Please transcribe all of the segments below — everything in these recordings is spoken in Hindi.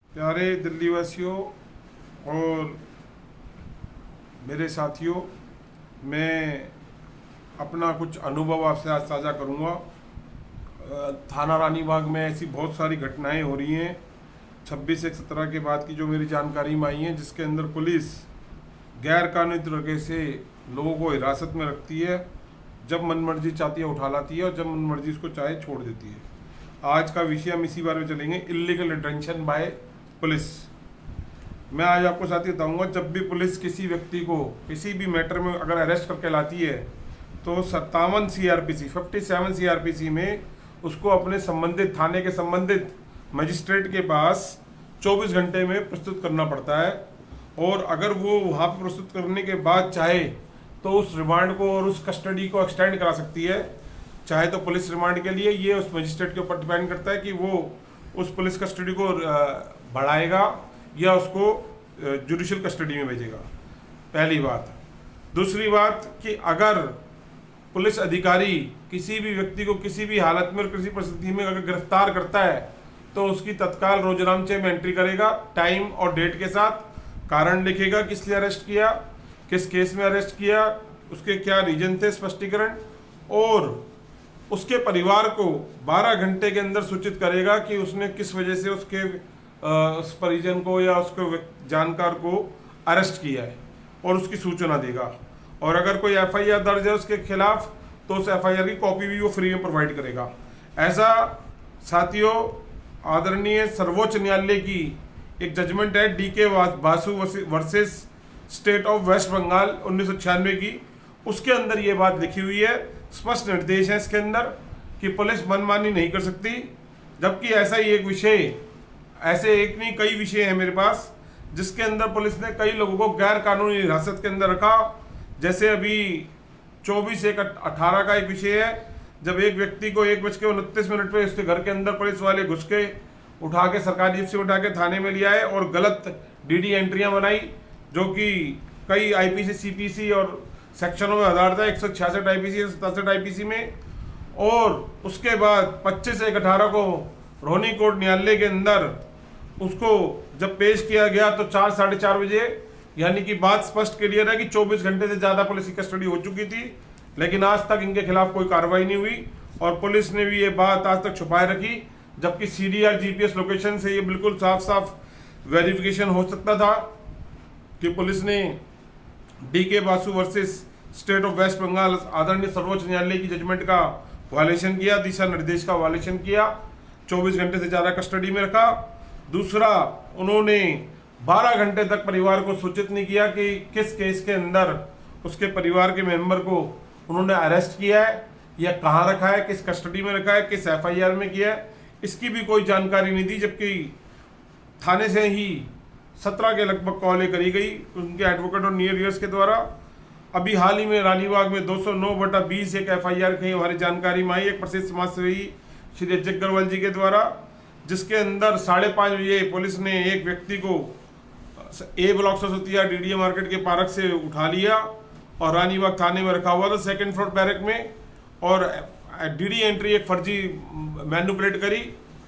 प्यारे दिल्ली वासियों और मेरे साथियों, मैं अपना कुछ अनुभव आपसे आज साझा करूंगा। थाना रानी बाग में ऐसी बहुत सारी घटनाएं हो रही हैं 26/1/17 के बाद की, जो मेरी जानकारी में आई हैं, जिसके अंदर पुलिस गैर कानूनी तरीके से लोगों को हिरासत में रखती है। जब मनमर्जी चाहती है उठा लाती है और जब मनमर्जी उसको चाहे छोड़ देती है। आज का विषय हम इसी बारे में चलेंगे, इलीगल डिटेंशन बाय पुलिस। मैं आज आपको साथ ही बताऊंगा, जब भी पुलिस किसी व्यक्ति को किसी भी मैटर में अगर अरेस्ट करके लाती है तो 57 सीआरपीसी में उसको अपने संबंधित थाने के संबंधित मजिस्ट्रेट के पास 24 घंटे में प्रस्तुत करना पड़ता है। और अगर वो वहाँ पर प्रस्तुत करने के बाद चाहे तो उस रिमांड को और उस कस्टडी को एक्सटेंड करा सकती है। चाहे तो पुलिस रिमांड के लिए ये उस मजिस्ट्रेट के ऊपर डिपेंड करता है कि वो उस पुलिस कस्टडी को बढ़ाएगा या उसको जुडिशियल कस्टडी में भेजेगा, पहली बात। दूसरी बात कि अगर पुलिस अधिकारी किसी भी व्यक्ति को किसी भी हालत में और किसी परिस्थिति में अगर गिरफ्तार करता है तो उसकी तत्काल रोजनामचे में एंट्री करेगा, टाइम और डेट के साथ, कारण लिखेगा किस लिए अरेस्ट किया, किस केस में अरेस्ट किया, उसके क्या रीजन थे, स्पष्टीकरण, और उसके परिवार को 12 घंटे के अंदर सूचित करेगा कि उसने किस वजह से उसके उस परिजन को या उसके जानकार को अरेस्ट किया है, और उसकी सूचना देगा। और अगर कोई एफआईआर दर्ज है उसके खिलाफ तो उस एफआईआर की कॉपी भी वो फ्री में प्रोवाइड करेगा। ऐसा साथियों, आदरणीय सर्वोच्च न्यायालय की एक जजमेंट है DK Basu versus state of West Bengal 1996 की, उसके अंदर ये बात लिखी हुई है, स्पष्ट निर्देश है इसके अंदर कि पुलिस मनमानी नहीं कर सकती। जबकि ऐसा ही एक विषय, ऐसे एक नहीं कई विषय है मेरे पास जिसके अंदर पुलिस ने कई लोगों को गैर कानूनी हिरासत के अंदर रखा। जैसे अभी 24/1/18 का एक विषय है, जब एक व्यक्ति को 1:29 पे उसके घर के अंदर पुलिस वाले घुस के उठा के सरकारी जीप से उठा के थाने में लिया है और गलत डीडी एंट्रियां बनाई, जो कि कई आईपीसी सीपीसी और सेक्शनों में आधार था, 166 आईपीसी 67 आईपीसी में। और उसके बाद 25/1/18 को रोहिणी कोर्ट न्यायालय के अंदर उसको जब पेश किया गया तो 4 साढ़े 4 बजे, यानी कि बात स्पष्ट क्लियर है कि 24 घंटे से ज़्यादा पुलिस की कस्टडी हो चुकी थी, लेकिन आज तक इनके खिलाफ कोई कार्रवाई नहीं हुई और पुलिस ने भी ये बात आज तक छुपाए रखी। जबकि सीडीआर जीपीएस लोकेशन से ये बिल्कुल साफ साफ वेरिफिकेशन हो सकता था कि पुलिस ने DK Basu versus state of West Bengal आदरणीय सर्वोच्च न्यायालय की जजमेंट का वायलेशन किया, दिशा निर्देश का वायलेशन किया, 24 घंटे से ज़्यादा कस्टडी में रखा। दूसरा, उन्होंने 12 घंटे तक परिवार को सूचित नहीं किया कि किस केस के अंदर उसके परिवार के मेंबर को उन्होंने अरेस्ट किया है या कहाँ रखा है, किस कस्टडी में रखा है, किस एफआईआर में किया है, इसकी भी कोई जानकारी नहीं दी। जबकि थाने से ही 17 के लगभग कॉलें करी गई उनके एडवोकेट और नियर के द्वारा। अभी हाल ही में रानीबाग में 209/20 एक एफआईआर कहीं हमारी जानकारी में आई, एक प्रसिद्ध समाजसेवी श्री अजय अग्रवाल जी के द्वारा, जिसके अंदर 5:30 बजे पुलिस ने एक व्यक्ति को ए ब्लॉक सरस्वती डीडीए मार्केट के पार्क से उठा लिया और रानीबाग थाने में रखा हुआ था, 2nd फ्लोर बैरक में, और डीडी एंट्री एक फर्जी मैनिपुलेट करी,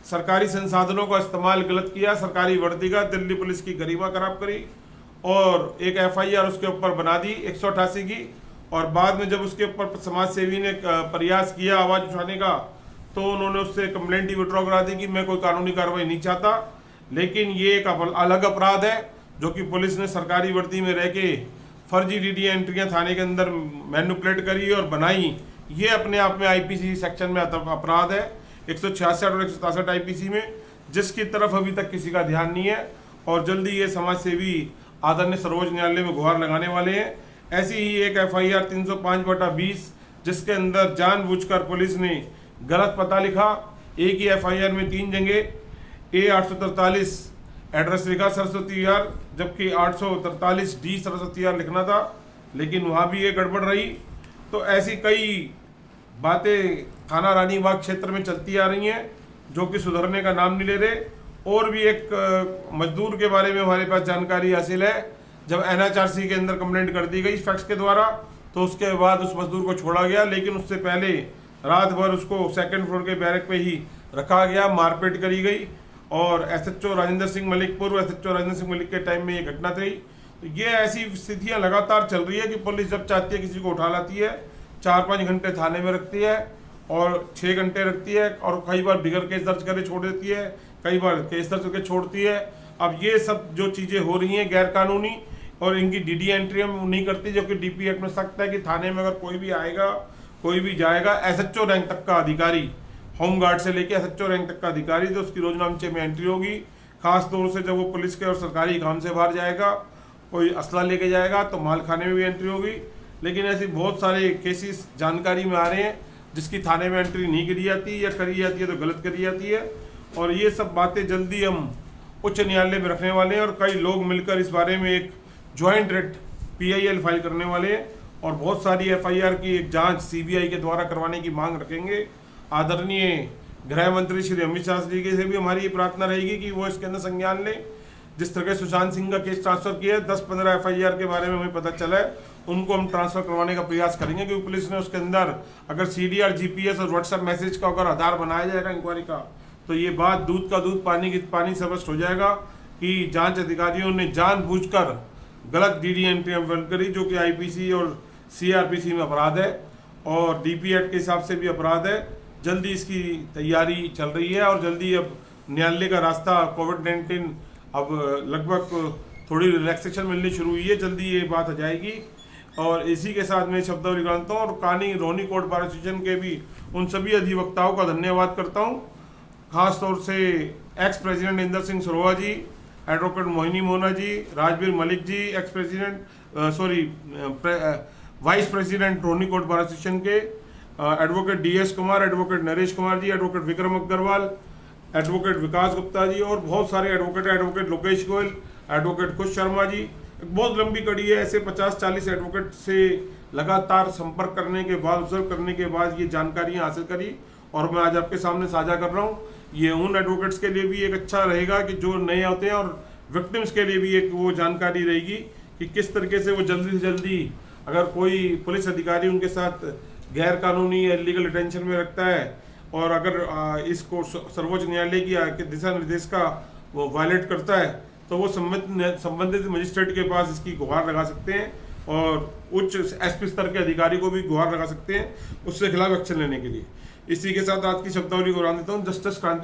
सरकारी संसाधनों का इस्तेमाल गलत किया, सरकारी वर्दी का, दिल्ली पुलिस की गरिमा खराब करी और एक एफआईआर उसके ऊपर बना दी 188 की। और बाद में जब उसके ऊपर समाज सेवी ने प्रयास किया आवाज़ उठाने का तो उन्होंने उससे कंप्लेंट ही विड्रॉ करा दी कि मैं कोई कानूनी कार्रवाई नहीं चाहता। लेकिन ये एक अलग अपराध है जो कि पुलिस ने सरकारी वर्दी में रह के फर्जी डीडी एंट्रियाँ थाने के अंदर मैनिपुलेट करी और बनाई, ये अपने आप में आईपीसी सेक्शन में अपराध है 166 और 167 आईपीसी में, जिसकी तरफ अभी तक किसी का ध्यान नहीं है। और जल्दी ये समाज सेवी आदरणीय सर्वोच्च न्यायालय में गुहार लगाने वाले हैं। ऐसी ही एक एफआईआर 305/20 जिसके अंदर जानबूझकर पुलिस ने गलत पता लिखा, एक ही एफआईआर में 3 जगह A843 एड्रेस लिखा सरस्वती विहार, जबकि 843 D सरस्वती विहार लिखना था, लेकिन वहाँ भी ये गड़बड़ रही। तो ऐसी कई बातें थाना रानीबाग क्षेत्र में चलती आ रही हैं जो कि सुधरने का नाम नहीं ले रहे। और भी एक मजदूर के बारे में हमारे पास जानकारी हासिल है, जब NHRC के अंदर कंप्लेंट कर दी गई फैक्स के द्वारा तो उसके बाद उस मजदूर को छोड़ा गया, लेकिन उससे पहले रात भर उसको 2nd फ्लोर के बैरक पे ही रखा गया, मारपीट करी गई और SHO राजेंद्र सिंह मलिक, पूर्व SHO राजेंद्र सिंह मलिक के टाइम में ये घटना थी। तो ये ऐसी स्थितियां लगातार चल रही है कि पुलिस जब चाहती है किसी को उठा लाती है, 4-5 घंटे थाने में रखती है और 6 घंटे रखती है, और कई बार बिगर केस दर्ज करके छोड़ देती है, कई बार केस दर्ज करके छोड़ती है। अब ये सब जो चीज़ें हो रही हैं गैर कानूनी, और इनकी DD एंट्री हम नहीं करती, जो कि DP एक्ट में सख्त है कि थाने में अगर कोई भी आएगा, कोई भी जाएगा, SHO रैंक तक का अधिकारी, होमगार्ड से लेके SHO रैंक तक का अधिकारी, तो उसकी रोजनामचे में एंट्री होगी। खास तौर से जब वो पुलिस के और सरकारी काम से बाहर जाएगा, कोई असला लेके जाएगा, तो माल खाने में भी एंट्री होगी। लेकिन ऐसे बहुत सारे केसेस जानकारी में आ रहे हैं जिसकी थाने में एंट्री नहीं करी जाती, या करी जाती है तो गलत करी जाती है। और ये सब बातें जल्दी हम उच्च न्यायालय में रखने वाले हैं, और कई लोग मिलकर इस बारे में एक ज्वाइंट रेट PIL फाइल करने वाले हैं, और बहुत सारी FIR की एक जांच CBI के द्वारा करवाने की मांग रखेंगे। आदरणीय गृह मंत्री श्री अमित शाह जी के से भी हमारी ये प्रार्थना रहेगी कि वो इसके अंदर संज्ञान लें। जिस तरह सुशांत सिंह का केस ट्रांसफर किया है, 10-15 FIR के बारे में हमें पता चला है, उनको हम ट्रांसफर करवाने का प्रयास करेंगे, क्योंकि पुलिस ने उसके अंदर अगर CDR, GPS और WhatsApp मैसेज का अगर आधार बनाया जाएगा इंक्वायरी का, तो ये बात दूध का दूध पानी से स्पष्ट हो जाएगा कि जांच अधिकारियों ने जानबूझकर गलत DD एंट्री बंद करी, जो कि IPC और CRPC में अपराध है, और DP एक्ट के हिसाब से भी अपराध है। जल्दी इसकी तैयारी चल रही है, और जल्दी अब न्यायालय का रास्ता कोविड-19 अब लगभग थोड़ी रिलैक्सेशन मिलनी शुरू हुई है, जल्दी ये बात आ जाएगी। और इसी के साथ मैं शब्दावली ग्रंथों और रोहिणी कोर्ट बार एसोसिएशन के भी उन सभी अधिवक्ताओं का धन्यवाद करता हूँ, खास तौर से ex president Inder Singh Sarova ji, advocate Mohini Mona ji, Rajveer Malik ji, ex president vice president Rohini court bar association के, advocate DS Kumar, advocate Naresh Kumar ji, advocate Vikram Agarwal, advocate Vikas Gupta ji, और बहुत सारे एडवोकेट लोकेश गोयल, एडवोकेट खुश शर्मा जी। एक बहुत लंबी कड़ी है, ऐसे 50-40 एडवोकेट से लगातार संपर्क करने के बाद, ऑब्जर्व करने के बाद ये जानकारियाँ हासिल करी, और मैं आज आपके सामने साझा कर रहा हूँ। ये उन एडवोकेट्स के लिए भी एक अच्छा रहेगा कि जो नए होते हैं, और विक्टिम्स के लिए भी एक वो जानकारी रहेगी कि किस तरीके से वो जल्दी से जल्दी, अगर कोई पुलिस अधिकारी उनके साथ गैर कानूनी या इलीगल डिटेंशन में रखता है, और अगर इसको सर्वोच्च न्यायालय की दिशा निर्देश का वो वायलेट करता है, तो वो संबंधित मजिस्ट्रेट के पास इसकी गुहार लगा सकते हैं, और उच्च SP स्तर के अधिकारी को भी गुहार लगा सकते हैं उसके खिलाफ एक्शन लेने के लिए। इसी के साथ आज की शब्दावली को विराम देता हूँ। जस्टिस क्रांति